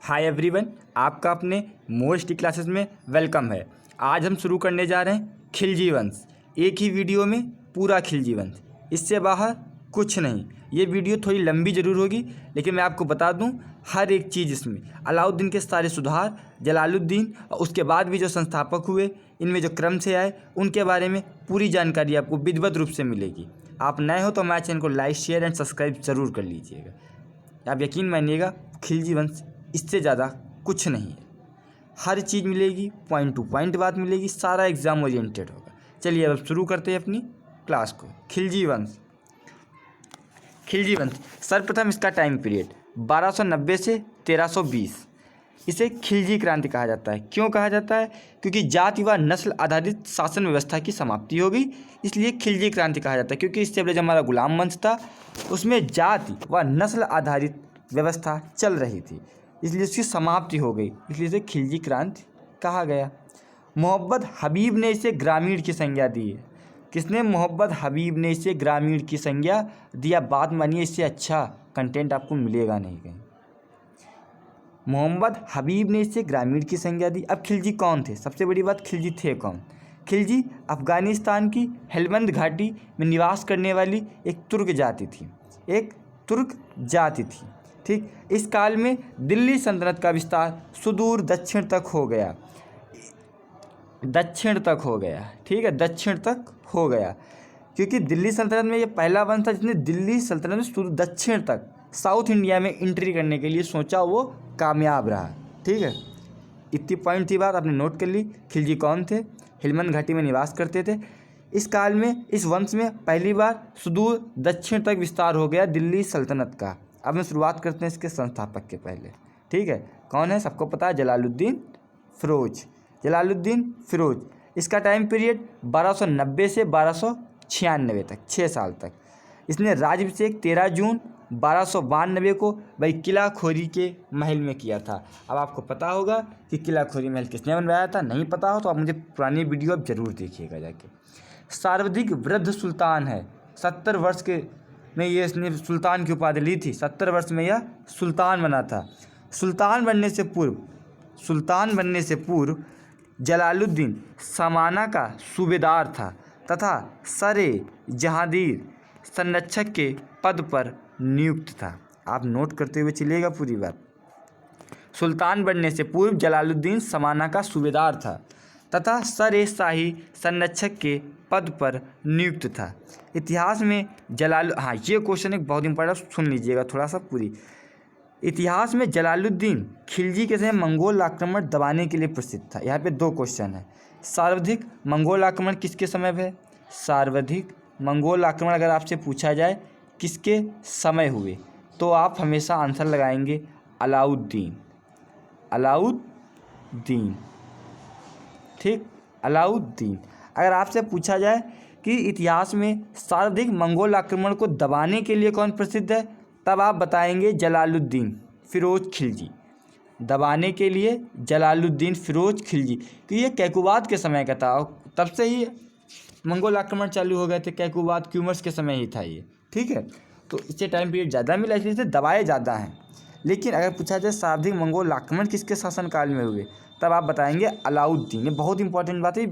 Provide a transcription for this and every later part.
Hi everyone, आपका अपने most classes में वेलकम है। आज हम शुरू करने जा रहे हैं खिलजी वंश। एक ही वीडियो में पूरा खिलजी वंश, इससे बाहर कुछ नहीं। ये वीडियो थोड़ी लंबी ज़रूर होगी, लेकिन मैं आपको बता दूं हर एक चीज़ इसमें, अलाउद्दीन के सारे सुधार, जलालुद्दीन और उसके बाद भी जो संस्थापक हुए, इनमें जो क्रम से आए, उनके बारे में पूरी जानकारी आपको विधिवत रूप से मिलेगी। आप नए हो तो हमारे चैनल को लाइक, शेयर एंड सब्सक्राइब ज़रूर कर लीजिएगा। आप यकीन मानिएगा, खिलजी वंश इससे ज़्यादा कुछ नहीं है। हर चीज़ मिलेगी, पॉइंट टू पॉइंट बात मिलेगी, सारा एग्ज़ाम ओरिएंटेड होगा। चलिए अब शुरू करते हैं अपनी क्लास को। खिलजी वंश सर्वप्रथम इसका टाइम पीरियड 1290 से 1320। इसे खिलजी क्रांति कहा जाता है। क्यों कहा जाता है? क्योंकि जाति व नस्ल आधारित शासन व्यवस्था की समाप्ति हो गई, इसलिए खिलजी क्रांति कहा जाता है। क्योंकि इससे पहले जो हमारा गुलाम वंश था, उसमें जाति व नस्ल आधारित व्यवस्था चल रही थी, इसलिए उसकी समाप्ति हो गई, इसलिए इसे खिलजी क्रांति कहा गया। मोहम्मद हबीब ने इसे ग्रामीण की संज्ञा दी है। किसने? मोहम्मद हबीब ने इसे ग्रामीण की संज्ञा दिया। बात मानिए, इससे अच्छा कंटेंट आपको मिलेगा नहीं कहीं। मोहम्मद हबीब ने इसे ग्रामीण की संज्ञा दी। अब खिलजी कौन थे? सबसे बड़ी बात, खिलजी थे कौन? खिलजी अफगानिस्तान की हेलमंद घाटी में निवास करने वाली एक तुर्क जाति थी। ठीक, इस काल में दिल्ली सल्तनत का विस्तार सुदूर दक्षिण तक हो गया। ठीक है, दक्षिण तक हो गया, क्योंकि दिल्ली सल्तनत में ये पहला वंश था जिसने दिल्ली सल्तनत में सुदूर दक्षिण तक साउथ इंडिया में एंट्री करने के लिए सोचा, वो कामयाब रहा। ठीक है, इतनी पॉइंट थी बात, आपने नोट कर ली। खिलजी कौन थे? हेलमंद घाटी में निवास करते थे। इस काल में, इस वंश में पहली बार सुदूर दक्षिण तक विस्तार हो गया दिल्ली सल्तनत का। अब हम शुरुआत करते हैं इसके संस्थापक के पहले। ठीक है, कौन है? सबको पता है, जलालुद्दीन फिरोज। इसका टाइम पीरियड 1290 से 1296 तक, 6 साल तक। इसने राज्याभिषेक 13 जून 1292 को भाई किला खोरी के महल में किया था। अब आपको पता होगा कि किला खोरी महल किसने बनवाया था। नहीं पता हो तो आप मुझे पुरानी वीडियो अब जरूर देखिएगा जाके। सर्वाधिक वृद्ध सुल्तान है। 70 वर्ष के में ये इसने सुल्तान की उपाधि ली थी। 70 वर्ष में यह सुल्तान बना था। सुल्तान बनने से पूर्व जलालुद्दीन समाना का सूबेदार था तथा सरे जहांगीर संरक्षक के पद पर नियुक्त था। आप नोट करते हुए चलिएगा पूरी बात। सुल्तान बनने से पूर्व जलालुद्दीन समाना का सूबेदार था तथा सरे शाही संरक्षक के पद पर नियुक्त था। इतिहास में ये क्वेश्चन एक बहुत इंपॉर्टेंट, सुन लीजिएगा थोड़ा सा पूरी। इतिहास में जलालुद्दीन खिलजी के समय मंगोल आक्रमण दबाने के लिए प्रसिद्ध था। यहाँ पे 2 क्वेश्चन है। सर्वाधिक मंगोल आक्रमण किसके समय हुए? सर्वाधिक मंगोल आक्रमण अगर आपसे पूछा जाए किसके समय हुए, तो आप हमेशा आंसर लगाएंगे अलाउद्दीन। ठीक, अलाउद्दीन। अगर आपसे पूछा जाए कि इतिहास में सर्वाधिक मंगोल आक्रमण को दबाने के लिए कौन प्रसिद्ध है, तब आप बताएंगे जलालुद्दीन फिरोज खिलजी। दबाने के लिए जलालुद्दीन फिरोज खिलजी, कि ये कैकुबाद के समय का था और तब से ही मंगोल आक्रमण चालू हो गए थे। कैकुबाद क्यूमर्स के समय ही था ये। ठीक है, तो इससे टाइम पीरियड ज़्यादा मिला, इसलिए इसे दबाए ज़्यादा हैं। लेकिन अगर पूछा जाए सर्वाधिक मंगोल आक्रमण किसके शासनकाल में हुए, तब आप बताएंगे अलाउद्दीन। ये बहुत इंपॉर्टेंट बात है।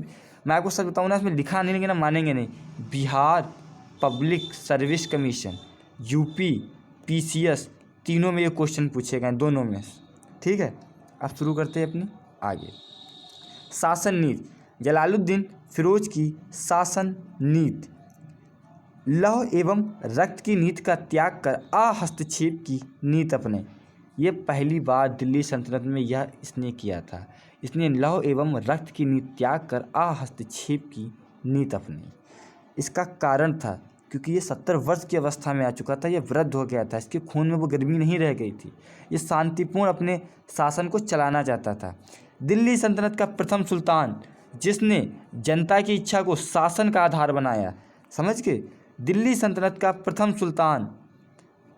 मैं आपको सच बताऊँ ना, इसमें लिखा नहीं, लेकिन आप मानेंगे नहीं। Bihar public service commission, UP PCS, तीनों में ये क्वेश्चन पूछे गए, दोनों में। ठीक है, अब शुरू करते हैं अपनी आगे। शासन नीति। जलालुद्दीन फिरोज की शासन नीति लौह एवं रक्त की नीति का त्याग कर अहस्तक्षेप की नीति अपने। ये पहली बार दिल्ली सल्तनत में यह इसने किया था। इसने लौह एवं रक्त की नीति त्याग कर अहस्तक्षेप की नीति अपनी। इसका कारण था क्योंकि ये 70 वर्ष की अवस्था में आ चुका था, ये वृद्ध हो गया था, इसके खून में वो गर्मी नहीं रह गई थी। ये शांतिपूर्ण अपने शासन को चलाना चाहता था। दिल्ली सल्तनत का प्रथम सुल्तान जिसने जनता की इच्छा को शासन का आधार बनाया। समझ के, दिल्ली सल्तनत का प्रथम सुल्तान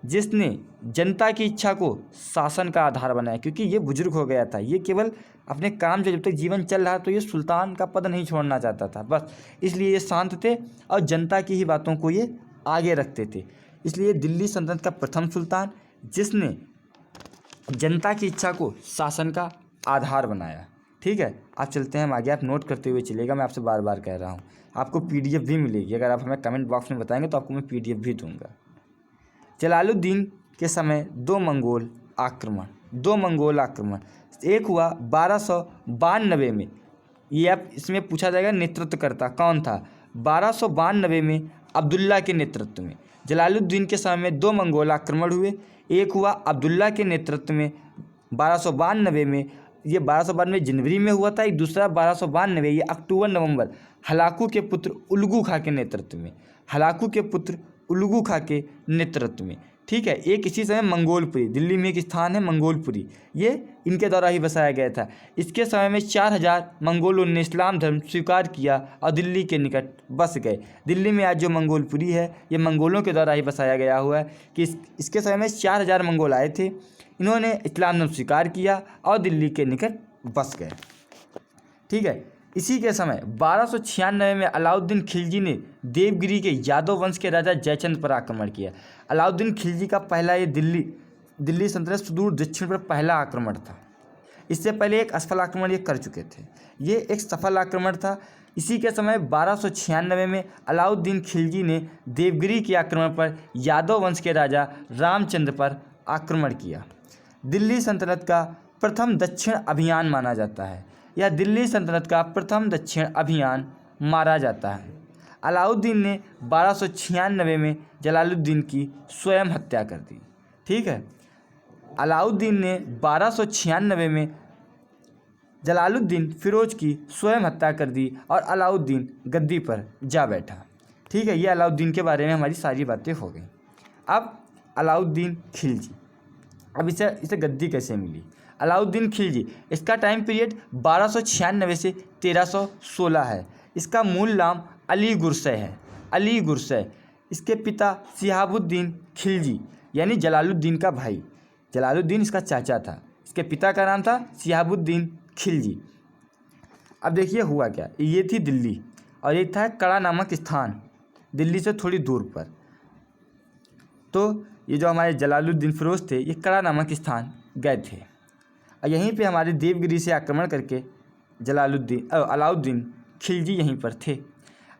जिसने जनता की इच्छा को शासन का आधार बनाया, क्योंकि ये बुजुर्ग हो गया था। ये केवल अपने काम से, जब तक जीवन चल रहा तो ये सुल्तान का पद नहीं छोड़ना चाहता था बस, इसलिए ये शांत थे और जनता की ही बातों को ये आगे रखते थे। इसलिए दिल्ली सल्तनत का प्रथम सुल्तान जिसने जनता की इच्छा को शासन का आधार बनाया। ठीक है, आप चलते हैं हम आगे, आप नोट करते हुए चलेगा, मैं आपसे बार बार कह रहा हूँ। आपको PDF भी मिलेगी, अगर आप हमें कमेंट बॉक्स में बताएंगे तो आपको मैं PDF भी दूंगा। जलालुद्दीन के समय दो मंगोल आक्रमण, एक हुआ 1292 में, ये आप इसमें पूछा जाएगा नेतृत्वकर्ता कौन था। 1292 में अब्दुल्ला के नेतृत्व में जलालुद्दीन के समय में दो मंगोल आक्रमण हुए। एक हुआ अब्दुल्ला के नेतृत्व में 1292 में, ये 1292 जनवरी में हुआ था। एक दूसरा 1292 ये अक्टूबर नवंबर हलाकू के पुत्र उलगू खां के नेतृत्व में, ठीक है। एक इसी समय मंगोलपुरी, दिल्ली में एक स्थान है मंगोलपुरी, ये इनके द्वारा ही बसाया गया था। इसके समय में 4000 मंगोलों ने इस्लाम धर्म स्वीकार किया और दिल्ली के निकट बस गए। दिल्ली में आज जो मंगोलपुरी है ये मंगोलों के द्वारा ही बसाया गया हुआ है कि इसके समय में 4000 मंगोल आए थे, इन्होंने इस्लाम धर्म स्वीकार किया और दिल्ली के निकट बस गए। ठीक है, इसी के समय 1296 में अलाउद्दीन खिलजी ने देवगिरी के यादव वंश के राजा जयचंद पर आक्रमण किया। अलाउद्दीन खिलजी का पहला ये दिल्ली सल्तनत सुदूर दक्षिण पर पहला आक्रमण था। इससे पहले एक असफल आक्रमण ये कर चुके थे, ये एक सफल आक्रमण था। इसी के समय 1296 में अलाउद्दीन खिलजी ने देवगिरी के आक्रमण पर यादव वंश के राजा रामचंद्र पर आक्रमण किया। दिल्ली सल्तनत का प्रथम दक्षिण अभियान माना जाता है, यह दिल्ली सल्तनत का प्रथम दक्षिण अभियान माना जाता है। अलाउद्दीन ने 1296 में जलालुद्दीन की स्वयं हत्या कर दी। ठीक है, अलाउद्दीन ने 1296 में जलालुद्दीन फिरोज की स्वयं हत्या कर दी और अलाउद्दीन गद्दी पर जा बैठा। ठीक है, ये अलाउद्दीन के बारे में हमारी सारी बातें हो गई। अब अलाउद्दीन खिलजी, अब इसे गद्दी कैसे मिली। अलाउद्दीन खिलजी, इसका टाइम पीरियड 1296 से 1316 है। इसका मूल नाम अली गुरसै है, अली गुरसै। इसके पिता सिहाबुद्दीन खिलजी यानी जलालुद्दीन का भाई, जलालुद्दीन इसका चाचा था, इसके पिता का नाम था सिहाबुद्दीन खिलजी। अब देखिए हुआ क्या, ये थी दिल्ली और ये था कड़ा नामक स्थान, दिल्ली से थोड़ी दूर पर। तो ये जो हमारे जलालुद्दीन फिरोज थे ये कड़ा नामक स्थान गए थे और यहीं पे हमारे देवगिरी से आक्रमण करके अलाउद्दीन खिलजी यहीं पर थे।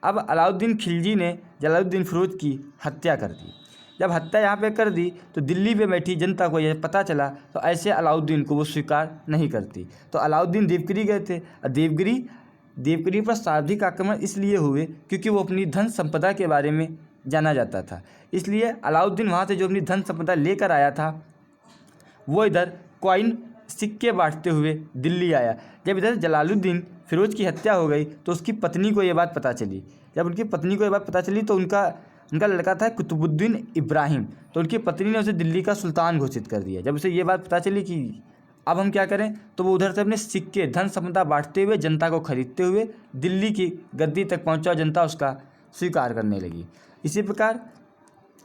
अब अलाउद्दीन खिलजी ने जलालुद्दीन फिरोज की हत्या कर दी। जब हत्या यहाँ पे कर दी तो दिल्ली पे बैठी जनता को यह पता चला तो ऐसे अलाउद्दीन को वो स्वीकार नहीं करती। तो अलाउद्दीन देवगिरी गए थे और देवगिरी पर सर्वाधिक आक्रमण इसलिए हुए क्योंकि वो अपनी धन संपदा के बारे में जाना जाता था। इसलिए अलाउद्दीन वहाँ से जो अपनी धन संपदा लेकर आया था वो इधर कॉइन सिक्के बांटते हुए दिल्ली आया। जब इधर जलालुद्दीन फिरोज की हत्या हो गई तो उसकी पत्नी को ये बात पता चली। जब उनकी पत्नी को ये बात पता चली तो उनका लड़का था कुतुबुद्दीन इब्राहिम, तो उनकी पत्नी ने उसे दिल्ली का सुल्तान घोषित कर दिया। जब उसे ये बात पता चली कि अब हम क्या करें, तो वो उधर से अपने सिक्के धन संपदा बांटते हुए जनता को खरीदते हुए दिल्ली की गद्दी तक पहुँचा, जनता उसका स्वीकार करने लगी। इसी प्रकार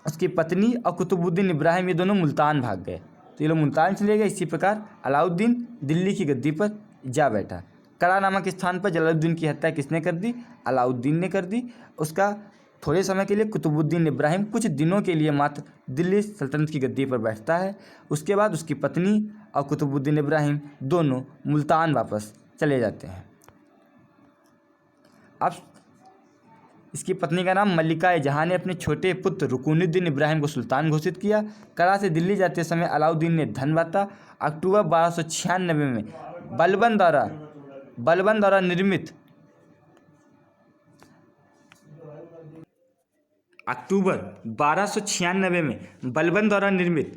उसकी पत्नी और कुतुबुद्दीन इब्राहिम ये दोनों मुल्तान भाग गए, तो ये लोग मुल्तान चले गए। इसी प्रकार अलाउद्दीन दिल्ली की गद्दी पर जा बैठा। कड़ा नामक स्थान पर जलालुद्दीन की हत्या किसने कर दी, अलाउद्दीन ने कर दी। उसका थोड़े समय के लिए कुतुबुद्दीन इब्राहिम कुछ दिनों के लिए मात्र दिल्ली सल्तनत की गद्दी पर बैठता है। उसके बाद उसकी पत्नी और कुतुबुद्दीन इब्राहिम दोनों मुल्तान वापस चले जाते हैं। अब इसकी पत्नी का नाम मल्लिका जहाँ ने अपने छोटे पुत्र रुकनुद्दीन इब्राहिम को सुल्तान घोषित किया। कड़ा से दिल्ली जाते समय अलाउद्दीन ने धन बांटा। अक्टूबर 1296 में बलबन द्वारा निर्मित अक्टूबर 1296 में बलबन द्वारा निर्मित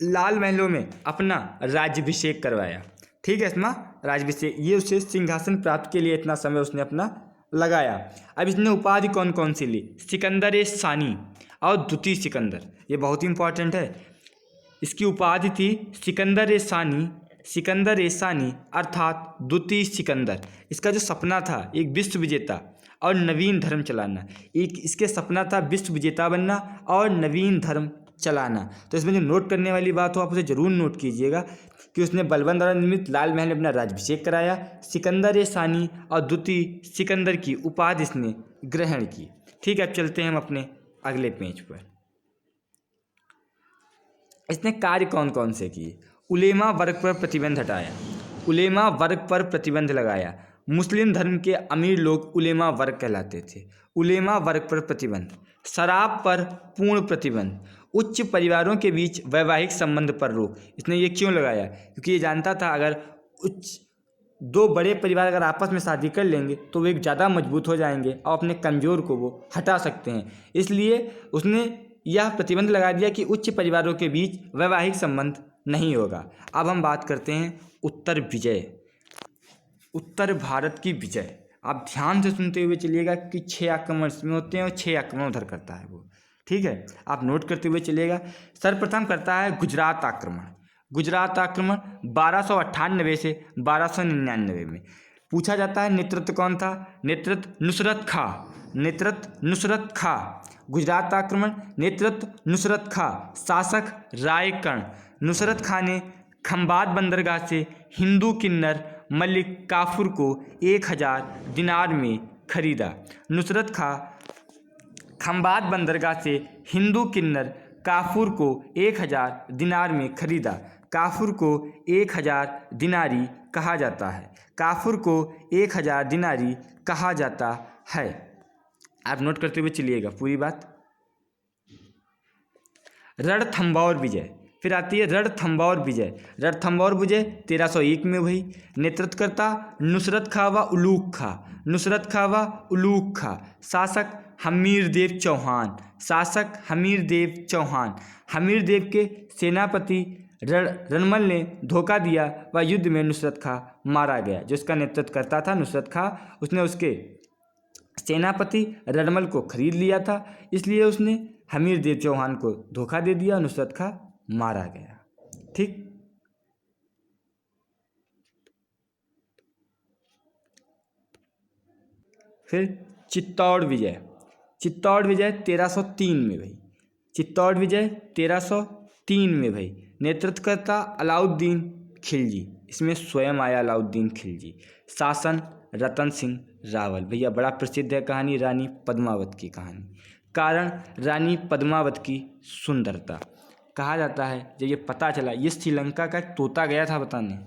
लाल महलों में अपना राज्याभिषेक करवाया। ठीक है, इसमें राज्याभिषेक, ये उसे सिंहासन प्राप्त के लिए इतना समय उसने अपना लगाया। अब इसने उपाधि कौन कौन सी ली, सिकंदर सानी और द्वितीय सिकंदर, ये बहुत ही इंपॉर्टेंट है। इसकी उपाधि थी सिकंदर सानी अर्थात द्वितीय सिकंदर। इसका जो सपना था एक विश्व विजेता और नवीन धर्म चलाना, एक इसके सपना था विश्व विजेता बनना और नवीन धर्म चलाना। तो इसमें जो नोट करने वाली बात हो आप उसे जरूर नोट कीजिएगा कि उसने बलबन द्वारा निर्मित लाल महल में अपना राज्याभिषेक कराया, सिकंदर सानी और द्वितीय सिकंदर की उपाधि इसने ग्रहण की। ठीक है, अब चलते हैं हम अपने अगले पेज पर। इसने कार्य कौन कौन से किए, उलेमा वर्ग पर प्रतिबंध हटाया, उलेमा वर्ग पर प्रतिबंध लगाया। मुस्लिम धर्म के अमीर लोग उलेमा वर्ग कहलाते थे। उलेमा वर्ग पर प्रतिबंध। शराब पर पूर्ण प्रतिबंध। उच्च परिवारों के बीच वैवाहिक संबंध पर रोक। इसने ये क्यों लगाया? क्योंकि ये जानता था अगर दो बड़े परिवार अगर आपस में शादी कर लेंगे तो वो एक ज़्यादा मजबूत हो जाएंगे और अपने कमज़ोर को वो हटा सकते हैं। इसलिए उसने यह प्रतिबंध लगा दिया कि उच्च परिवारों के बीच वैवाहिक संबंध नहीं होगा। अब हम बात करते हैं उत्तर विजय, उत्तर भारत की विजय। आप ध्यान से सुनते हुए चलिएगा कि 6 आक्रमण इसमें होते हैं और 6 आक्रमण उधर करता है वो, ठीक है, आप नोट करते हुए चलिएगा। सर्वप्रथम करता है गुजरात आक्रमण। गुजरात आक्रमण 1298 से 1299 में। पूछा जाता है नेतृत्व कौन था? नेतृत्व नुसरत खां, नेतृत्व नुसरत खां। गुजरात आक्रमण नेतृत्व नुसरत खां, शासक रायकर्ण। नुसरत खां ने खंबात बंदरगाह से हिंदू किन्नर मलिक काफूर को 1000 दिनार में खरीदा। नुसरत खां खंबात बंदरगाह से हिंदू किन्नर काफूर को 1000 दिनार में खरीदा। काफूर को 1000 दिनारी कहा जाता है। काफूर को 1000 दिनारी कहा जाता है। आप नोट करते हुए चलिएगा पूरी बात। रणथंभौर विजय, फिर आती है रणथंभौर विजय। रणथंभौर विजय 1301 में हुई। नेतृत्वकर्ता नुसरत खां व उलूग खां, नुसरत खां व उलूग खां। शासक हमीरदेव चौहान, शासक हमीरदेव चौहान। हमीरदेव के सेनापति रणमल ने धोखा दिया व युद्ध में नुसरत खां मारा गया। जो इसका नेतृत्व करता था नुसरत खां, उसने उसके सेनापति रणमल को खरीद लिया था, इसलिए उसने हमीरदेव चौहान को धोखा दे दिया, नुसरत खां मारा गया। ठीक, फिर चित्तौड़ विजय। चित्तौड़ विजय 1303 में भई। चित्तौड़ विजय 1303 में भई। नेतृत्वकर्ता अलाउद्दीन खिलजी, इसमें स्वयं आया अलाउद्दीन खिलजी। शासन रतन सिंह रावल। भैया बड़ा प्रसिद्ध है कहानी रानी पद्मावत की कहानी। कारण रानी पद्मावत की सुंदरता। कहा जाता है जब ये पता चला, ये श्रीलंका का एक तोता गया था बताने।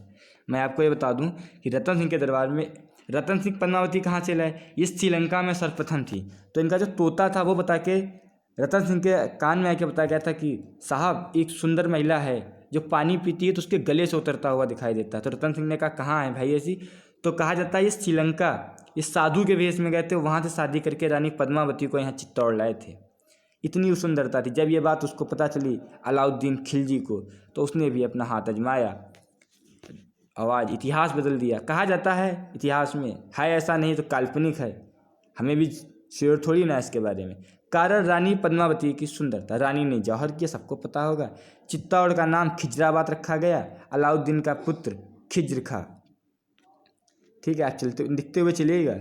मैं आपको ये बता दूं कि रतन सिंह के दरबार में रतन सिंह पद्मावती कहाँ से लाए? ये श्रीलंका में सर्वप्रथम थी। तो इनका जो तोता था वो बता के रतन सिंह के कान में आके बताया गया था कि साहब एक सुंदर महिला है जो पानी पीती है तो उसके गले से उतरता हुआ दिखाई देता है। तो रतन सिंह ने कहा कहाँ है भाई ऐसी? तो कहा जाता है ये श्रीलंका, इस साधु के भेष में गए थे, वहाँ से शादी करके रानी पद्मावती को यहाँ चित्तौड़ लाए थे। इतनी सुंदरता थी। जब ये बात उसको पता चली अलाउद्दीन खिलजी को, तो उसने भी अपना हाथ आजमाया और आज इतिहास बदल दिया। कहा जाता है इतिहास में है ऐसा नहीं तो काल्पनिक है, हमें भी श्योर थोड़ी ना इसके बारे में। कारण रानी पद्मावती की सुंदरता। रानी ने जौहर किया, सबको पता होगा। चित्तौड़ का नाम खिजराबाद रखा गया, अलाउद्दीन का पुत्र खिज्र खां। ठीक है, आप चलते दिखते हुए चलिएगा।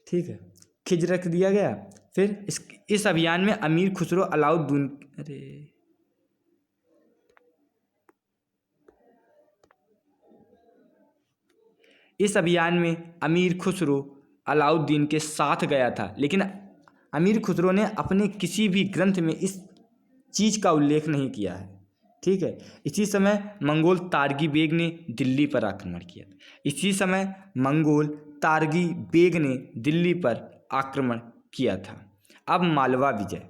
ठीक है, खिज्र रख दिया गया। फिर इस अभियान में अमीर खुसरो अलाउद्दीन इस अभियान में अमीर खुसरो अलाउद्दीन के साथ गया था, लेकिन अमीर खुसरो ने अपने किसी भी ग्रंथ में इस चीज़ का उल्लेख नहीं किया है। ठीक है, इसी समय मंगोल तारगी बेग ने दिल्ली पर आक्रमण किया। इसी समय मंगोल तारगी बेग ने दिल्ली पर आक्रमण किया था। अब मालवा विजय।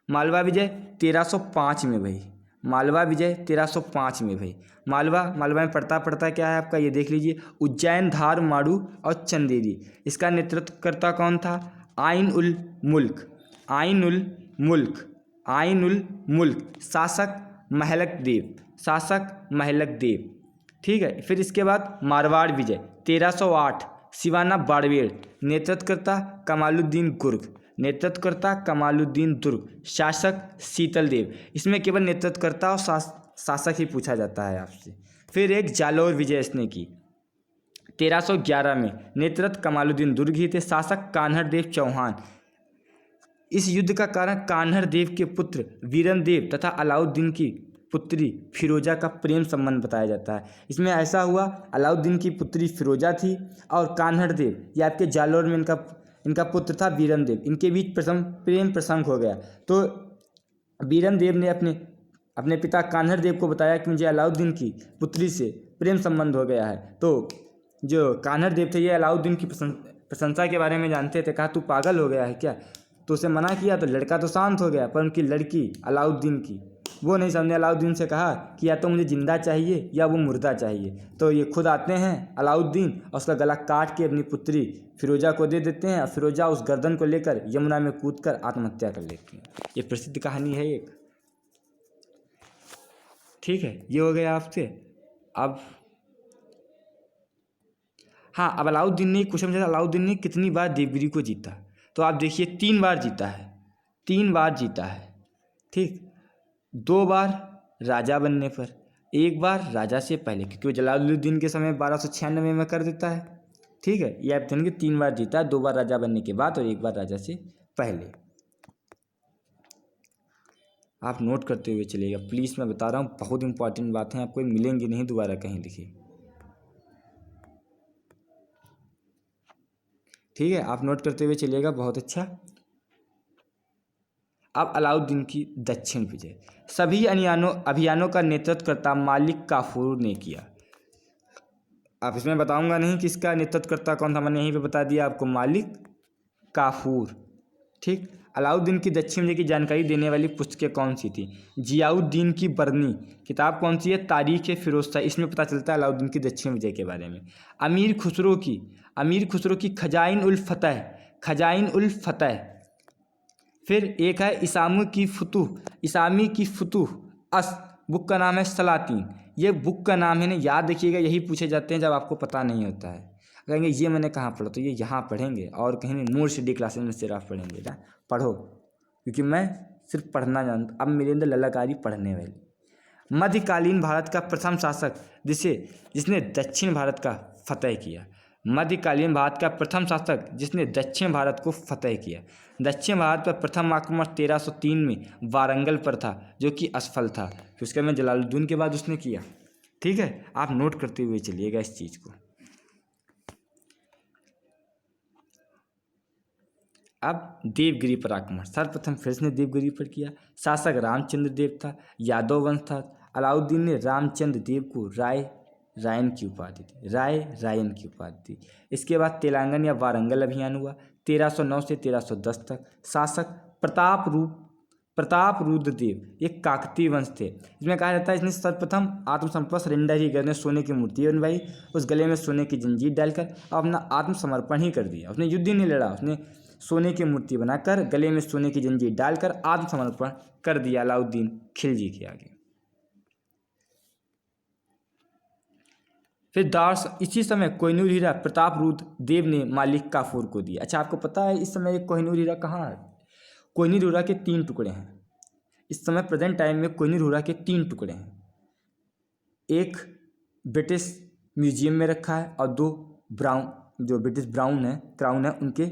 मालवा विजय 1305 में भई। मालवा विजय 1305 में भई। मालवा में पड़ता क्या है आपका, ये देख लीजिए। उज्जैन, धार, माड़ू और चंदेरी। इसका नेतृत्वकर्ता कौन था? आइन उल मुल्क। आइन उल मुल्क। आइन उल मुल्क। शासक महलक देव। शासक महलक देव। ठीक है, फिर इसके बाद मारवाड़ विजय 1308 सिवाना बाड़मेर। नेतृत्वकर्ता कमालुद्दीन दुर्ग। नेतृत्वकर्ता कमालुद्दीन दुर्ग। शासक शीतल देव। इसमें केवल नेतृत्वकर्ता और शासक ही पूछा जाता है आपसे। फिर एक जालौर विजय इसने की 1311 में। नेतृत्व कमालुद्दीन दुर्ग ही थे। शासक कान्हड़ देव चौहान। इस युद्ध का कारण कान्हड़ देव के पुत्र वीरन देव तथा अलाउद्दीन की पुत्री फिरोजा का प्रेम संबंध बताया जाता है। इसमें ऐसा हुआ, अलाउद्दीन की पुत्री फिरोजा थी और कान्हड़ देव, ये आपके जालौर में इनका इनका पुत्र था वीरमदेव। इनके बीच प्रेम प्रसंग हो गया। तो वीरमदेव ने अपने पिता कान्हड़ देव को बताया कि मुझे अलाउद्दीन की पुत्री से प्रेम संबंध हो गया है। तो जो कान्हड़ देव थे ये अलाउद्दीन की प्रशंसा के बारे में जानते थे। कहा तू पागल हो गया है क्या? तो उसे मना किया तो लड़का तो शांत हो गया, पर उनकी लड़की अलाउद्दीन की वो नहीं समझे। अलाउद्दीन से कहा कि या तो मुझे जिंदा चाहिए या वो मुर्दा चाहिए। तो ये खुद आते हैं अलाउद्दीन और उसका गला काट के अपनी पुत्री फिरोजा को दे देते हैं और फिरोजा उस गर्दन को लेकर यमुना में कूदकर आत्महत्या कर लेती है। ये प्रसिद्ध कहानी है एक। ठीक है, ये हो गया आपसे। अब हाँ, अब अलाउद्दीन ने क्वेश्चन पूछा अलाउद्दीन ने कितनी बार देवगिरी को जीता? तो आप देखिए 3 बार जीता है। 3 बार जीता है। ठीक, 2 बार राजा बनने पर, 1 बार राजा से पहले, क्योंकि वो जलालुद्दीन के समय 1296 में कर देता है। ठीक है, ये आप जानेंगे 3 बार जीता है, 2 बार राजा बनने के बाद और 1 बार राजा से पहले। आप नोट करते हुए चलिएगा प्लीज़, मैं बता रहा हूँ बहुत इंपॉर्टेंट बातें आपको मिलेंगी नहीं दोबारा कहीं लिखी। ठीक है, आप नोट करते हुए चलिएगा, बहुत अच्छा। अब अलाउद्दीन की दक्षिण विजय। सभी अभियानों का नेतृत्व करता मालिक काफूर ने किया। आप इसमें बताऊंगा नहीं किसका नेतृत्व करता कौन था, मैंने यहीं पे बता दिया आपको, मालिक काफूर। ठीक, अलाउद्दीन की दक्षिण विजय की जानकारी देने वाली पुस्तकें कौन सी थी? जियाउद्दीन की बरनी किताब कौन सी है? तारीख फिरोज शाह। इसमें पता चलता है अलाउद्दीन की दक्षिण विजय के बारे में। अमीर खुसरो की खजाइन उल फतह। फिर एक है इसामी की फुतूह अस, बुक का नाम है सलातीन। ये बुक का नाम है ना, याद रखिएगा, यही पूछे जाते हैं जब आपको पता नहीं होता है। कहेंगे ये मैंने कहाँ पढ़ा, तो ये यहाँ पढ़ेंगे और कहीं नहीं, मोर डी क्लासेस में सिर्फ आप पढ़ेंगे ना, पढ़ो, क्योंकि मैं सिर्फ पढ़ना जानता। अब मेरे अंदर ललकारी पढ़ने वाली। मध्यकालीन भारत का प्रथम शासक जिसने दक्षिण भारत का फतह किया। मध्यकालीन भारत का प्रथम शासक जिसने दक्षिण भारत को फतह किया। दक्षिण भारत पर प्रथम आक्रमण 1303 में वारंगल पर था, जो कि असफल था। फिर उसके बाद जलालुद्दीन के बाद उसने किया। ठीक है, आप नोट करते हुए चलिएगा इस चीज़ को। अब देवगिरी पर आक्रमण, सर्वप्रथम फिर उसने देवगिरी पर किया। शासक रामचंद्र देव था, यादव वंश था। अलाउद्दीन ने रामचंद्र देव को रायन की उपाधि दी। इसके बाद तेलंगाना या वारंगल अभियान हुआ 1309 से 1310 तक। शासक प्रताप रुद्र देव एक काकतीय वंश थे। इसमें कहा जाता है इसने सर्वप्रथम आत्मसमर्पण सरेंडर ही करने, सोने की मूर्ति बनवाई, उस गले में सोने की जंजीर डालकर अपना आत्मसमर्पण ही कर दिया। उसने युद्ध ही नहीं लड़ा, उसने सोने की मूर्ति बनाकर गले में सोने की जंजीर डालकर आत्मसमर्पण कर दिया अलाउद्दीन खिलजी के आगे। फिर इसी समय कोहिनूर हीरा प्रताप रुद्र देव ने मालिक काफूर को दिया। अच्छा, आपको पता है इस समय कोहिनूर हीरा कहाँ है? कोहिनूर हीरा के 3 टुकड़े हैं इस समय, प्रेजेंट टाइम में कोहिनूर हीरा के 3 टुकड़े हैं। एक ब्रिटिश म्यूजियम में रखा है और 2 जो ब्रिटिश क्राउन है उनके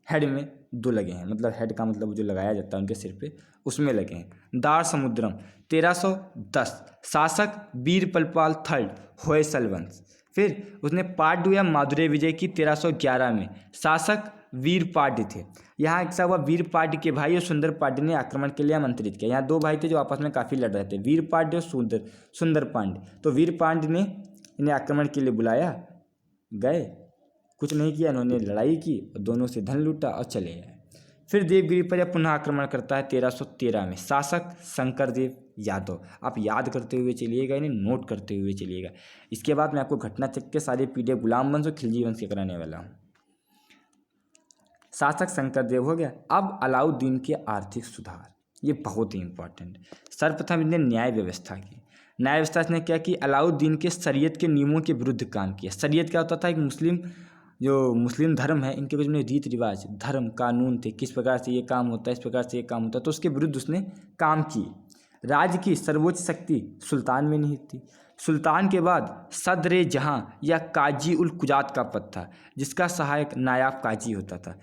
हेड में 2 लगे हैं। मतलब हेड का मतलब जो लगाया जाता है उनके सिर पे, उसमें लगे हैं। दार समुद्रम 1310, शासक वीरपलपाल थर्ड होयसल वंश। फिर उसने पांड्य या मादुरै विजय की 1311 में। शासक वीरपाड्य थे। यहाँ ऐसा हुआ, वीरपाड्य के भाई और सुंदर पांड्य ने आक्रमण के लिए आमंत्रित किया। यहाँ 2 भाई थे जो आपस में काफ़ी लड़ रहे थे, वीरपाड्य और सुंदर पांड्य। तो वीरपाड्य ने इन्हें आक्रमण के लिए बुलाया, गए, कुछ नहीं किया, इन्होंने लड़ाई की और दोनों से धन लूटा और चले गए। फिर देवगिरी पर यह पुनः आक्रमण करता है 1313 में। शासक शंकरदेव यादव। आप याद करते हुए चलिएगा, इन्हें नोट करते हुए चलिएगा। इसके बाद मैं आपको घटना चक्र के सारे पीडीएफ गुलाम वंश और खिलजी वंश के कराने वाला हूँ। शासक शंकरदेव हो गया। अब अलाउद्दीन के आर्थिक सुधार, ये बहुत ही इंपॉर्टेंट। सर्वप्रथम इसने न्याय व्यवस्था की। न्याय व्यवस्था इसने क्या की? अलाउद्दीन के शरीयत के नियमों के विरुद्ध काम किया। शरीयत क्या होता था? एक मुस्लिम धर्म है, इनके कुछ रीति रिवाज, धर्म, कानून थे, किस प्रकार से ये काम होता है, इस प्रकार से ये काम होता है, तो उसके विरुद्ध उसने काम किए। राज्य की सर्वोच्च शक्ति सुल्तान में निहित थी। सुल्तान के बाद सदर जहां या काजी उल कुजात का पद था, जिसका सहायक नायाब काजी होता था।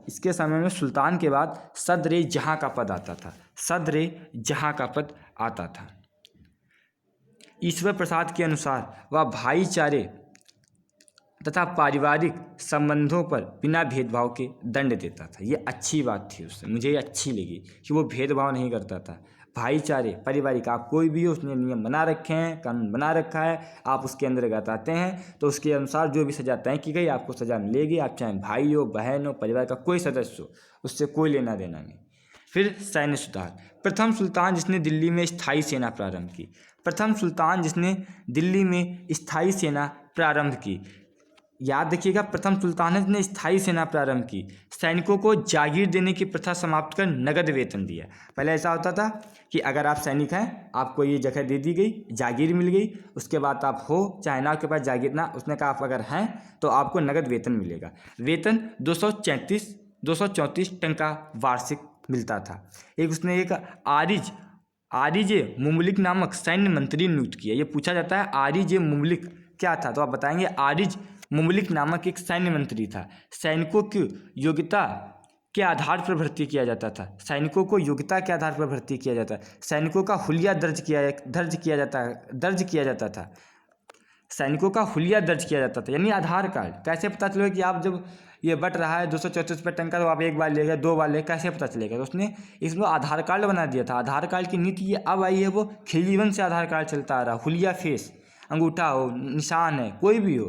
इसके समय में सुल्तान के बाद सदर जहां का पद आता था। सदर जहां का पद आता था। ईश्वर प्रसाद के अनुसार वह भाईचारे तथा पारिवारिक संबंधों पर बिना भेदभाव के दंड देता था। ये अच्छी बात थी उससे, मुझे ये अच्छी लगी कि वो भेदभाव नहीं करता था। भाईचारे, पारिवारिक, आप कोई भी हो, उसने नियम बना रखे हैं, कानून बना रखा है, आप उसके अंतर्गत आते हैं तो उसके अनुसार जो भी सज़ा तय की गई आपको सज़ा मिलेगी। आप चाहे भाई हो, बहन हो, परिवार का कोई सदस्य हो, उससे कोई लेना देना नहीं। फिर सैन्य सुधार। प्रथम सुल्तान जिसने दिल्ली में स्थायी सेना प्रारंभ की। प्रथम सुल्तान जिसने दिल्ली में स्थायी सेना प्रारंभ की, याद रखिएगा, प्रथम सुल्तान ने स्थायी सेना प्रारंभ की। सैनिकों को जागीर देने की प्रथा समाप्त कर नगद वेतन दिया। पहले ऐसा होता था कि अगर आप सैनिक हैं, आपको ये जगह दे दी गई, जागीर मिल गई, उसके बाद आप हो चाहे ना, आपके पास जागीर ना, उसने कहा आप अगर हैं तो आपको नगद वेतन मिलेगा। वेतन 234 टंका वार्षिक मिलता था। एक उसने एक आरिज मुमलिक नामक सैन्य मंत्री नियुक्त किया। ये पूछा जाता है आरिज मुमलिक क्या था, तो आप बताएंगे आरिज मुमलिक नामक एक सैन्य मंत्री था। सैनिकों की योग्यता के आधार पर भर्ती किया जाता था। सैनिकों को योग्यता के आधार पर भर्ती किया जाता है। सैनिकों का हुलिया दर्ज किया जाता था। सैनिकों का हुलिया दर्ज किया जाता था, यानी आधार कार्ड। कैसे पता चलेगा कि आप जब ये बट रहा है 234 रुपये टंका, तो आप एक बार ले गए, 2 बार ले, कैसे पता चलेगा? तो उसने इसमें आधार कार्ड बना दिया था। आधार कार्ड की नीति ये अब आई है, वो खिलजीवन से आधार कार्ड चलता आ रहा। हुलिया फेस, अंगूठा हो, निशान है, कोई भी हो,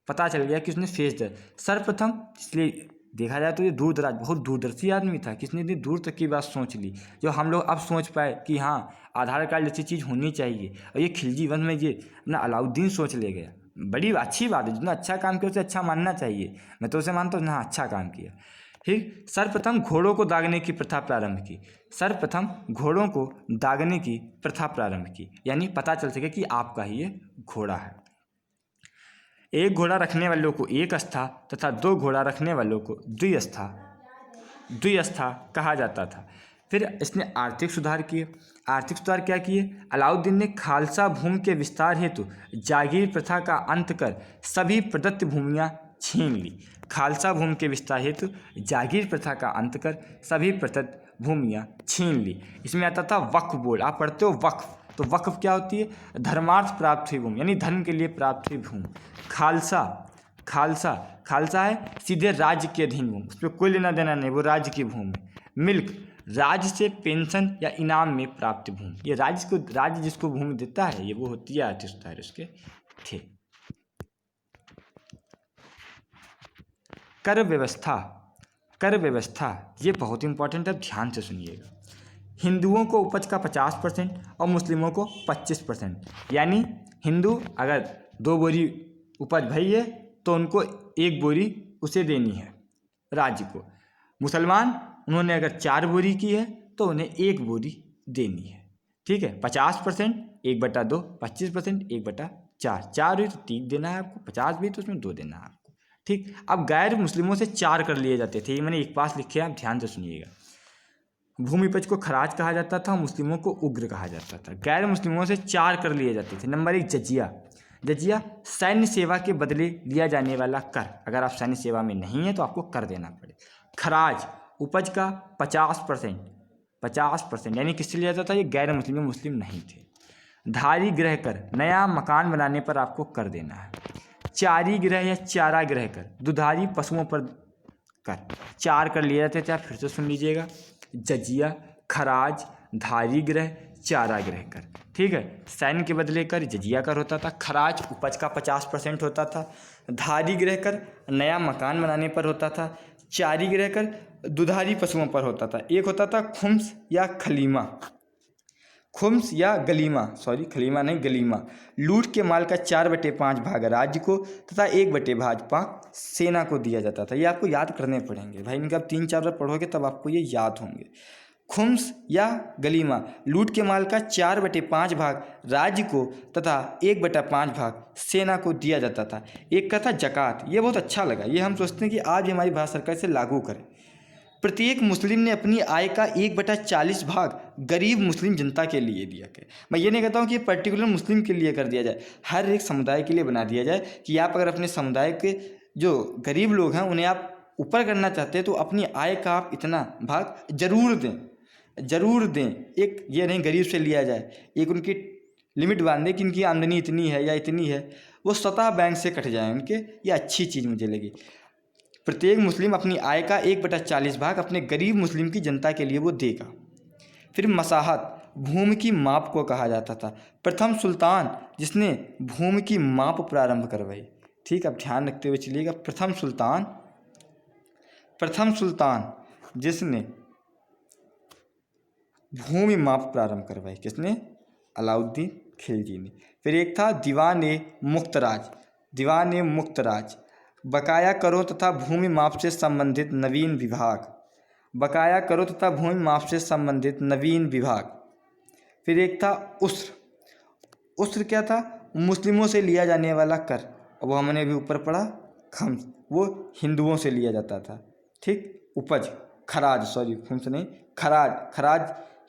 पता चल गया कि उसने फेस दे। सर्वप्रथम, इसलिए देखा जाए तो ये दूर दराज, बहुत दूरदर्शी आदमी था, किसने इतनी दूर तक की बात सोच ली, जो हम लोग अब सोच पाए कि हाँ आधार कार्ड जैसी चीज़ होनी चाहिए। और ये खिलजी वंश में ये अपना अलाउद्दीन सोच ले गया। बड़ी अच्छी बात है, जितना अच्छा काम किया उसे अच्छा मानना चाहिए। मैं तो उसे मानता हूँ ना, अच्छा काम किया। फिर सर्वप्रथम घोड़ों को दागने की प्रथा प्रारंभ की। सर्वप्रथम घोड़ों को दागने की प्रथा प्रारंभ की, यानी पता चल सके कि आपका ही ये घोड़ा है। एक घोड़ा रखने वालों को एक अस्था तथा 2 घोड़ा रखने वालों को द्विअस्था कहा जाता था। फिर इसने आर्थिक सुधार किए। आर्थिक सुधार क्या किए? अलाउद्दीन ने खालसा भूमि के विस्तार हेतु जागीर प्रथा का अंत कर सभी प्रदत्त भूमियां छीन ली। खालसा भूमि के विस्तार हेतु जागीर प्रथा का अंत कर सभी प्रदत्त भूमियां छीन ली। इसमें आता था वक्फ बोर्ड। आप पढ़ते हो वक्फ, तो वक्फ क्या होती है? धर्मार्थ प्राप्त हुई भूमि, यानी धर्म के लिए प्राप्त हुई भूमि। खालसा है सीधे राज्य के अधीन भूमि, उस पर कोई लेना देना नहीं, वो राज्य की भूमि। मिल्क, राज्य से पेंशन या इनाम में प्राप्त भूमि। ये राज्य जिसको भूमि देता है, ये वो होती है आर्थिक सुधार उसके थे। कर व्यवस्था ये बहुत इंपॉर्टेंट है, ध्यान से सुनिएगा। हिंदुओं को उपज का 50% और मुस्लिमों को 25%, यानी हिंदू अगर 2 बोरी उपज भई है तो उनको 1 बोरी उसे देनी है राज्य को। मुसलमान, उन्होंने अगर 4 बोरी की है तो उन्हें 1 बोरी देनी है। ठीक है, 50% 1/2, 25% 1/4, 4 हुई तो 3 देना है आपको, 50 भी तो उसमें 2 देना है आपको। ठीक, अब गैर मुस्लिमों से 4 कर लिए जाते थे, ये मैंने एक पास लिखे, आप ध्यान से सुनिएगा। भूमि उपज को खराज कहा जाता था, मुस्लिमों को उग्र कहा जाता था। गैर मुस्लिमों से 4 कर लिए जाते थे। नंबर 1 जजिया, सैन्य सेवा के बदले लिया जाने वाला कर। अगर आप सैन्य सेवा में नहीं है तो आपको कर देना पड़े। खराज, उपज का 50%, यानी किससे लिया जाता था? ये गैर मुस्लिम नहीं थे। धारी गृह कर, नया मकान बनाने पर आपको कर देना है। चारी गृह या चारा गृह कर, दुधारी पशुओं पर कर। 4 कर लिए जाते थे, आप फिर से सुन लीजिएगा। जजिया, खराज, धारी गृह, चारा गृह कर। ठीक है, सैन्य के बदले कर जजिया कर होता था। खराज उपज का 50% होता था। धारी गृह कर नया मकान बनाने पर होता था। चारी गृह कर दुधारी पशुओं पर होता था। एक होता था खुम्स या गलीमा। लूट के माल का 4/5 भाग राज्य को तथा 1/5 सेना को दिया जाता था। ये आपको याद करने पड़ेंगे भाई, इनका 3-4 बार पढ़ोगे तब आपको ये याद होंगे। खुम्स या गलीमा, लूट के माल का 4/5 भाग राज्य को तथा 1/5 भाग सेना को दिया जाता था। एक का था जकात, ये बहुत अच्छा लगा, ये हम सोचते हैं कि आज हमारी भारत सरकार इसे लागू करे। प्रत्येक मुस्लिम ने अपनी आय का 1/40 भाग गरीब मुस्लिम जनता के लिए दिया गया। मैं ये नहीं कहता हूँ कि पर्टिकुलर मुस्लिम के लिए कर दिया जाए, हर एक समुदाय के लिए बना दिया जाए कि आप अगर अपने समुदाय के जो गरीब लोग हैं उन्हें आप ऊपर करना चाहते हैं तो अपनी आय का आप इतना भाग जरूर दें। एक ये नहीं गरीब से लिया जाए, एक उनकी लिमिट बांधे कि इनकी आमदनी इतनी है या इतनी है, वो स्वतः बैंक से कट जाएं उनके। ये अच्छी चीज़ मुझे लगी। प्रत्येक मुस्लिम अपनी आय का 1/40 भाग अपने गरीब मुस्लिम की जनता के लिए वो देगा। फिर मसाहत, भूमि की माप को कहा जाता था। प्रथम सुल्तान जिसने भूमि की माप प्रारंभ करवाई। ठीक, अब ध्यान रखते हुए चलिएगा। प्रथम सुल्तान जिसने भूमि माप प्रारंभ करवाई, किसने? अलाउद्दीन खिलजी ने। फिर एक था दीवान ए मुक्तराज, बकाया करों तथा भूमि माप से संबंधित नवीन विभाग। फिर एक था उस्र क्या था? मुस्लिमों से लिया जाने वाला कर, वो हमने अभी ऊपर पढ़ा। खम्स, वो हिंदुओं से लिया जाता था। ठीक, उपज, खराज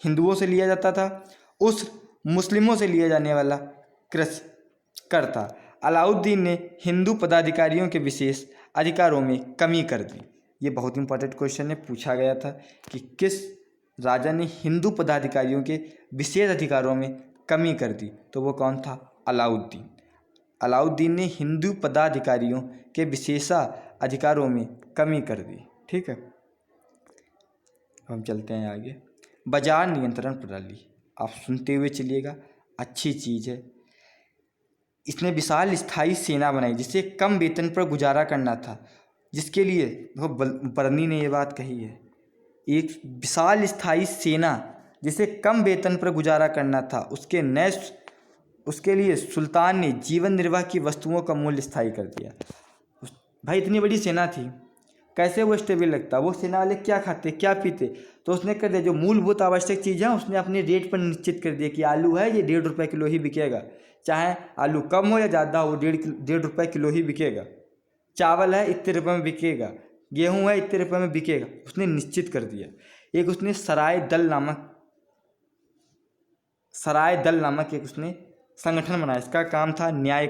हिंदुओं से लिया जाता था। उस्र मुस्लिमों से लिया जाने वाला कर था। अलाउद्दीन ने हिंदू पदाधिकारियों के विशेष अधिकारों में कमी कर दी। ये बहुत इंपॉर्टेंट क्वेश्चन है, पूछा गया था कि किस राजा ने हिंदू पदाधिकारियों के विशेष अधिकारों में कमी कर दी, तो वो कौन था? अलाउद्दीन ने हिंदू पदाधिकारियों के विशेषाधिकारों में कमी कर दी। ठीक है, हम चलते हैं आगे। बाजार नियंत्रण प्रणाली, आप सुनते हुए चलिएगा, अच्छी चीज़ है। इसने विशाल स्थायी सेना बनाई जिसे कम वेतन पर गुजारा करना था, जिसके लिए बर्नी ने ये बात कही है। एक विशाल स्थायी सेना जिसे कम वेतन पर गुजारा करना था, उसके लिए सुल्तान ने जीवन निर्वाह की वस्तुओं का मूल्य स्थायी कर दिया। भाई इतनी बड़ी सेना थी, कैसे वो स्टेबल लगता? वो सेना वाले क्या खाते क्या पीते? तो उसने कर दिया जो मूलभूत आवश्यक चीज़ है उसने अपने रेट पर निश्चित कर दिया कि आलू है ये 1.5 रुपये किलो ही बिकेगा, चाहे आलू कम हो या ज़्यादा हो, 1.5 रुपये किलो ही बिकेगा। चावल है इतने रुपये में बिकेगा, गेहूँ है इतने रुपये में बिकेगा, उसने निश्चित कर दिया। एक उसने सराय दल नामक एक उसने संगठन बनाया। इसका काम था न्याय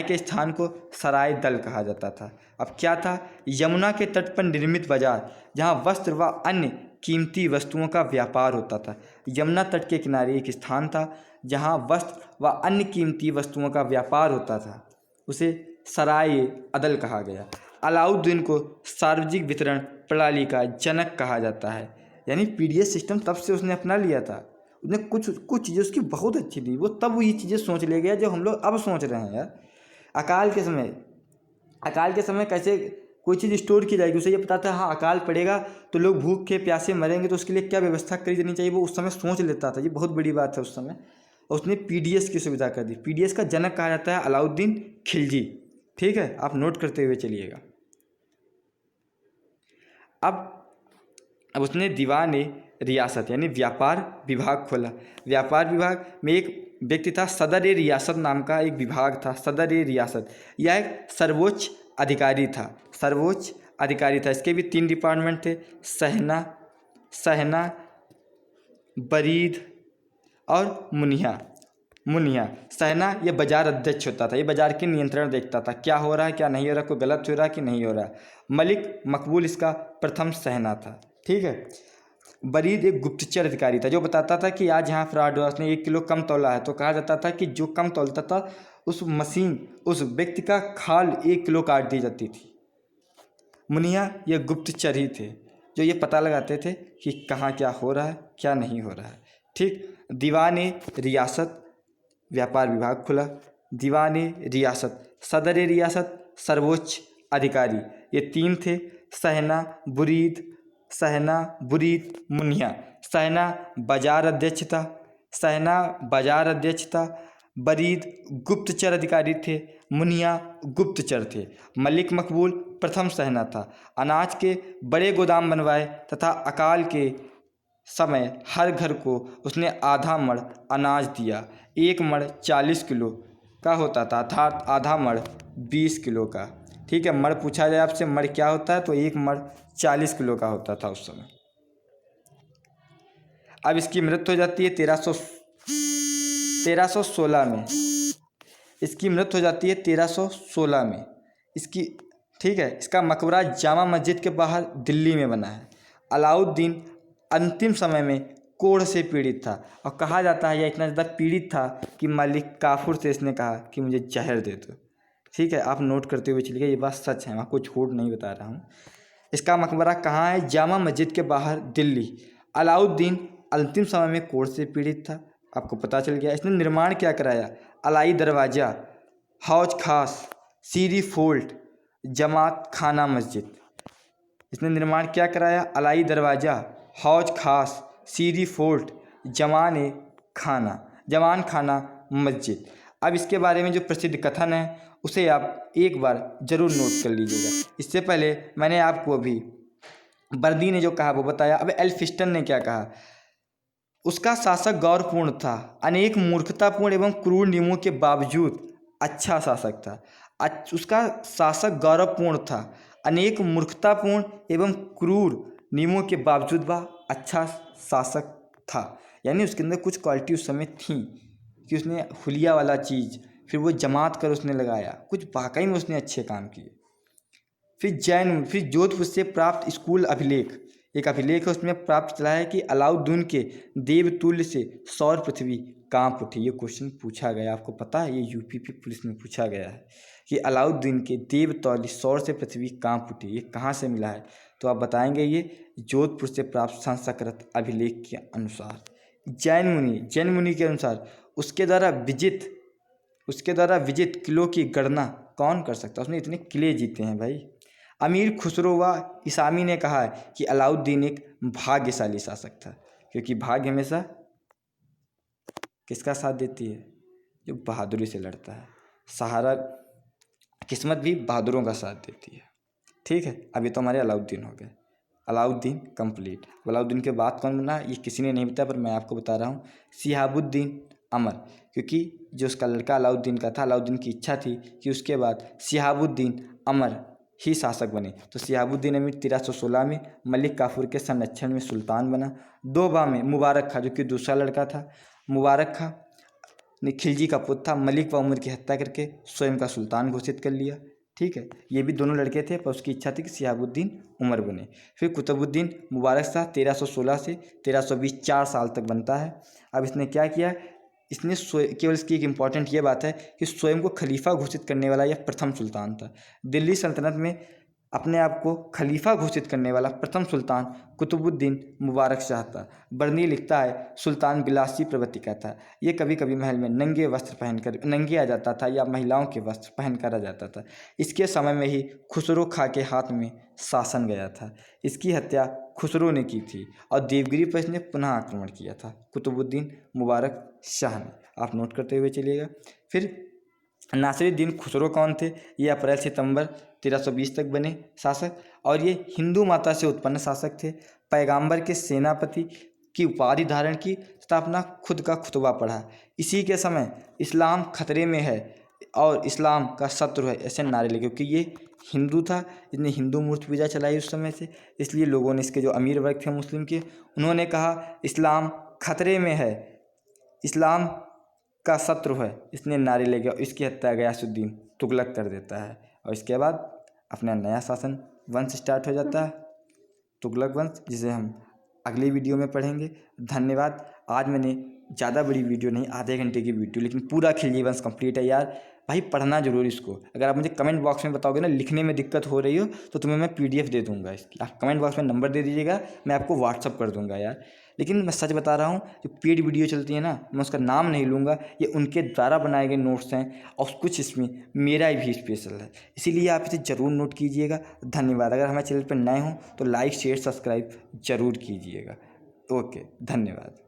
के स्थान को सराय दल कहा जाता था। अब क्या था? यमुना के तट पर निर्मित बाजार, जहाँ वस्त्र व अन्य कीमती वस्तुओं का व्यापार होता था। यमुना तट के किनारे एक स्थान था जहाँ वस्त्र व अन्य कीमती वस्तुओं का व्यापार होता था, उसे सराय अदल कहा गया। अलाउद्दीन को सार्वजनिक वितरण प्रणाली का जनक कहा जाता है, यानी पीडीएस सिस्टम तब से उसने अपना लिया था। उसने कुछ चीज़ें उसकी बहुत अच्छी थी, वो तब ये चीज़ें सोच ले गया जो हम लोग अब सोच रहे हैं यार। अकाल के समय कैसे कोई चीज़ स्टोर की जाएगी, उसे ये पता था हाँ अकाल पड़ेगा तो लोग भूख के प्यासे मरेंगे, तो उसके लिए क्या व्यवस्था करी जानी चाहिए वो उस समय सोच लेता था। ये बहुत बड़ी बात है उस समय, और उसने पीडीएस की सुविधा कर दी। पीडीएस का जनक कहा जाता है अलाउद्दीन खिलजी। ठीक है, आप नोट करते हुए चलिएगा। अब उसने दीवान रियासत यानी व्यापार विभाग खोला। व्यापार विभाग में एक व्यक्ति था, सदर ए रियासत नाम का एक विभाग था। सदर ए रियासत यह एक सर्वोच्च अधिकारी था। इसके भी 3 डिपार्टमेंट थे, सहना, बरीद और मुनिया। सहना ये बाजार अध्यक्ष होता था, ये बाजार के नियंत्रण देखता था, क्या हो रहा है क्या नहीं हो रहा, कोई गलत हो रहा है कि नहीं हो रहा। मलिक मकबूल इसका प्रथम सहना था। ठीक है, बरीद एक गुप्तचर अधिकारी था जो बताता था कि आज यहाँ फ्रॉड हुआ, उसने 1 किलो कम तौला है, तो कहा जाता था कि जो कम तौलता था उस व्यक्ति का खाल 1 किलो काट दी जाती थी। मुनिया ये गुप्तचर ही थे जो ये पता लगाते थे कि कहाँ क्या हो रहा है क्या नहीं हो रहा है। ठीक, दीवान रियासत व्यापार विभाग खुला। दीवान रियासत, सदर रियासत, सर्वोच्च अधिकारी, ये 3 थे। सहना बुरीद मुनिया। सहना बाजार अध्यक्ष था। बरीद गुप्तचर अधिकारी थे, मुनिया गुप्तचर थे। मलिक मकबूल प्रथम सहना था। अनाज के बड़े गोदाम बनवाए तथा अकाल के समय हर घर को उसने आधा मण अनाज दिया। 1 मण 40 किलो का होता था, अर्थात आधा मण 20 किलो का। ठीक है, मण पूछा जाए आपसे मण क्या होता है तो 1 मण 40 किलो का होता था उस समय। अब इसकी मृत्यु हो जाती है 1316 में। इसकी मृत्यु हो जाती है 1316 में इसकी। ठीक है, इसका मकबरा जामा मस्जिद के बाहर दिल्ली में बना है। अलाउद्दीन अंतिम समय में कोढ़ से पीड़ित था। और कहा जाता है यह इतना ज़्यादा पीड़ित था कि मलिक काफूर से इसने कहा कि मुझे जहर दे दो। ठीक है, आप नोट करते हुए चलिए, ये बात सच है, मैं आपको झूठ नहीं बता रहा हूँ। इसका मकबरा कहाँ है? जामा मस्जिद के बाहर, दिल्ली। अलाउद्दीन अंतिम समय में कोढ़ से पीड़ित था, आपको पता चल गया। इसने निर्माण क्या कराया? अलाई दरवाज़ा, हौज खास, सीरी फोल्ट, जमात खाना मस्जिद। इसने निर्माण क्या कराया? अलाई दरवाज़ा, हौज खास, सीरी फोल्ट, जमान खाना मस्जिद। अब इसके बारे में जो प्रसिद्ध कथन है उसे आप एक बार ज़रूर नोट कर लीजिएगा। इससे पहले मैंने आपको अभी बर्दी ने जो कहा वो बताया। अब एल्फिस्टन ने क्या कहा? उसका शासक गौरवपूर्ण था, अनेक मूर्खतापूर्ण एवं क्रूर नियमों के बावजूद अच्छा शासक था। उसका शासक गौरवपूर्ण था, अनेक मूर्खतापूर्ण एवं क्रूर नियमों के बावजूद वह अच्छा शासक था। यानी उसके अंदर कुछ क्वालिटी उस समय थी कि उसने हुलिया वाला चीज़, फिर वो जमात कर उसने लगाया, कुछ वाकई में उसने अच्छे काम किए। फिर जोधपुर से प्राप्त स्कूल अभिलेख, एक अभिलेख है उसमें प्राप्त चला है कि अलाउद्दीन के देवतुल्य से सौर पृथ्वी कांप उठी। ये क्वेश्चन पूछा गया, आपको पता है, ये यूपी पुलिस में पूछा गया है कि अलाउद्दीन के देवतुल्य सौर से पृथ्वी कांप उठी, ये कहाँ से मिला है? तो आप बताएंगे ये जोधपुर से प्राप्त संस्कृत अभिलेख के अनुसार। जैन मुनि के अनुसार उसके द्वारा विजित किलों की गणना कौन कर सकता है? उसने इतने किले जीते हैं भाई। अमीर खुसरो व इसामी ने कहा है कि अलाउद्दीन एक भाग्यशाली शासक था, क्योंकि भाग्य हमेशा किसका साथ देती है? जो बहादुरी से लड़ता है। सहारा, किस्मत भी बहादुरों का साथ देती है। ठीक है, अभी तो हमारे अलाउद्दीन हो गए, अलाउद्दीन कंप्लीट। अलाउद्दीन के बाद कौन बना ये किसी ने नहीं बताया, पर मैं आपको बता रहा हूँ, शिहाबुद्दीन अमर। क्योंकि जो उसका लड़का अलाउद्दीन का था, अलाउद्दीन की इच्छा थी कि उसके बाद शिहाबुद्दीन अमर ही शासक बने। तो शिहाबुद्दीन अमीर 1316 में मलिक काफूर के संरक्षण में सुल्तान बना। दोबा में मुबारक खां, जो कि दूसरा लड़का था, मुबारक खां ने खिलजी का पुत्र था, मलिक व उमर की हत्या करके स्वयं का सुल्तान घोषित कर लिया। ठीक है, ये भी दोनों लड़के थे, पर उसकी इच्छा थी कि शिहाबुद्दीन उमर बने। फिर कुतुबुद्दीन मुबारक शाह 1316 से 1320 4 साल तक बनता है। अब इसने क्या किया? इसने केवल इसकी एक इम्पॉर्टेंट ये बात है कि स्वयं को खलीफा घोषित करने वाला यह प्रथम सुल्तान था। दिल्ली सल्तनत में अपने आप को खलीफा घोषित करने वाला प्रथम सुल्तान कुतुबुद्दीन मुबारक शाह था। बर्नी लिखता है सुल्तान विलासी प्रवृत्ति का था। ये कभी कभी महल में नंगे वस्त्र पहनकर नंगे आ जाता था या महिलाओं के वस्त्र पहनकर आ जाता था। इसके समय में ही खुसरो खां के हाथ में शासन गया था। इसकी हत्या खुसरो ने की थी और देवगिरी पर इसने पुनः आक्रमण किया था, कुतुबुद्दीन मुबारक शाह ने। आप नोट करते हुए चलिएगा। फिर नासिरुद्दीन खुसरो कौन थे? ये अप्रैल सितंबर 1320 तक बने शासक, और ये हिंदू माता से उत्पन्न शासक थे। पैगंबर के सेनापति की उपाधि धारण की तथा अपना खुद का खुतबा पढ़ा। इसी के समय इस्लाम खतरे में है और इस्लाम का शत्रु है, ऐसे नारे लगे, क्योंकि ये हिंदू था, इसने हिंदू मूर्ति पूजा चलाई उस समय से। इसलिए लोगों ने, इसके जो अमीर वर्ग थे मुस्लिम के, उन्होंने कहा इस्लाम खतरे में है, इस्लाम का शत्रु है, इसने नारे लेके इसकी हत्या गयासुद्दीन तुगलक कर देता है। और इसके बाद अपना नया शासन वंश स्टार्ट हो जाता है, तुगलक वंश, जिसे हम अगली वीडियो में पढ़ेंगे। धन्यवाद। आज मैंने ज़्यादा बड़ी वीडियो नहीं, आधे घंटे की वीडियो, लेकिन पूरा खिलजी वंश कंप्लीट है यार। भाई पढ़ना जरूर इसको। अगर आप मुझे कमेंट बॉक्स में बताओगे ना लिखने में दिक्कत हो रही हो तो तुम्हें मैं PDF दे दूंगा इसकी। आप कमेंट बॉक्स में नंबर दे दीजिएगा, मैं आपको व्हाट्सअप कर दूंगा यार। लेकिन मैं सच बता रहा हूँ, जो पेड वीडियो चलती है ना, मैं उसका नाम नहीं लूँगा, ये उनके द्वारा बनाए गए नोट्स हैं और कुछ इसमें मेरा भी स्पेशल है, इसीलिए आप इसे ज़रूर नोट कीजिएगा। धन्यवाद। अगर हमारे चैनल पर नए हों तो लाइक शेयर सब्सक्राइब ज़रूर कीजिएगा। ओके, धन्यवाद।